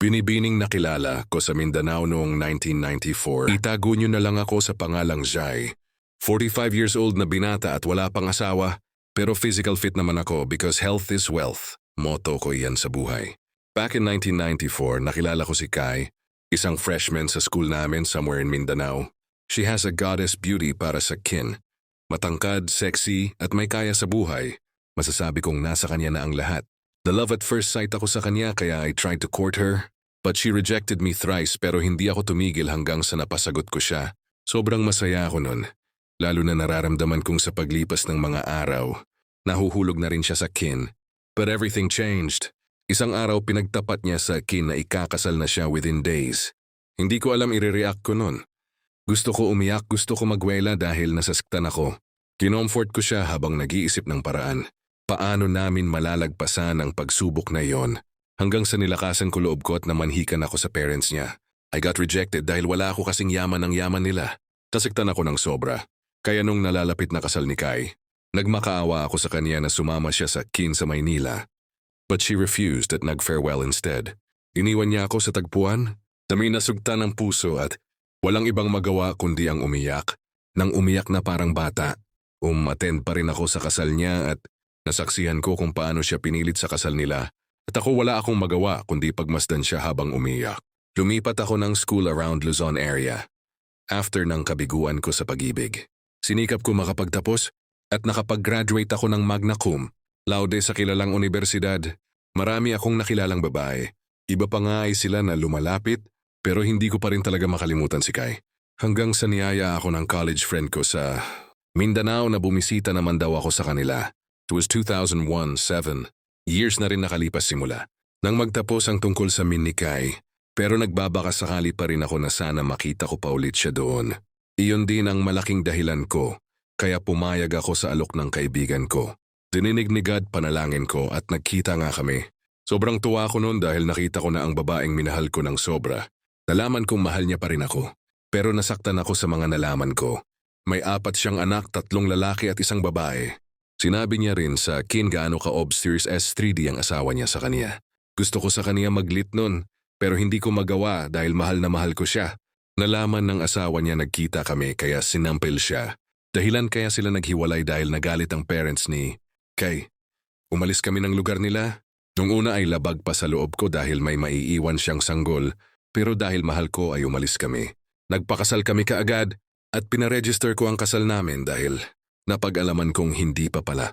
Binibining nakilala ko sa Mindanao noong 1994. Itago niyo na lang ako sa pangalang Jai. 45 years old na binata at wala pang asawa, pero physical fit naman ako because health is wealth. Motto ko iyan sa buhay. Back in 1994, nakilala ko si Kai, isang freshman sa school namin somewhere in Mindanao. She has a goddess beauty para sa kin. Matangkad, sexy, at may kaya sa buhay. Masasabi kong nasa kanya na ang lahat. The love at first sight ako sa kanya kaya I tried to court her. But she rejected me thrice pero hindi ako tumigil hanggang sa napasagot ko siya. Sobrang masaya ako nun. Lalo na nararamdaman kong sa paglipas ng mga araw. Nahuhulog na rin siya sa kin. But everything changed. Isang araw pinagtapat niya sa kin na ikakasal na siya within days. Hindi ko alam i-react ko nun. Gusto ko umiyak, gusto ko magwela dahil nasasaktan ako. Kinomfort ko siya habang nag-iisip ng paraan. Paano namin malalagpasan ang pagsubok na yon? Hanggang sa nilakasan ko loob ko at namanhikan ako sa parents niya. I got rejected dahil wala ako kasing yaman ng yaman nila. Tasaktan ako ng sobra. Kaya nung nalalapit na kasal ni Kai, nagmakaawa ako sa kanya na sumama siya sa kin sa Maynila. But she refused at nag-farewell instead. Iniwan niya ako sa tagpuan, dami nasugta ng puso at walang ibang magawa kundi ang umiyak. Nang umiyak na parang bata, attend pa rin ako sa kasal niya at nasaksihan ko kung paano siya pinilit sa kasal nila. At ako wala akong magawa kundi pagmasdan siya habang umiyak. Lumipat ako ng school around Luzon area. After ng kabiguan ko sa pag-ibig, sinikap ko makapagtapos at nakapag-graduate ako ng magna cum laude sa kilalang universidad. Marami akong nakilalang babae. Iba pa nga ay sila na lumalapit pero hindi ko pa rin talaga makalimutan si Kai. Hanggang sa niyaya ako ng college friend ko sa Mindanao na bumisita naman daw ako sa kanila. It was 2001-07. Years na rin nakalipas simula. Nang magtapos ang tungkol sa min ni Kai, pero nagbabaka sakali pa rin ako na sana makita ko pa ulit siya doon. Iyon din ang malaking dahilan ko, kaya pumayag ako sa alok ng kaibigan ko. Dininig ni God panalangin ko at nagkita nga kami. Sobrang tuwa ko noon dahil nakita ko na ang babaeng minahal ko ng sobra. Nalaman kong mahal niya pa rin ako, pero nasaktan ako sa mga nalaman ko. May 4 siyang anak, 3 lalaki at 1 babae. Sinabi niya rin sa kin gaano ka-obsessed S3D ang asawa niya sa kanya. Gusto ko sa kanya maglit nun, pero hindi ko magawa dahil mahal na mahal ko siya. Nalaman ng asawa niya nagkita kami kaya sinampil siya. Dahilan kaya sila naghiwalay dahil nagalit ang parents ni Kai. Umalis kami ng lugar nila. Nung una ay labag pa sa loob ko dahil may maiiwan siyang sanggol, pero dahil mahal ko ay umalis kami. Nagpakasal kami kaagad at pinaregister ko ang kasal namin dahil napag-alaman kong hindi pa pala.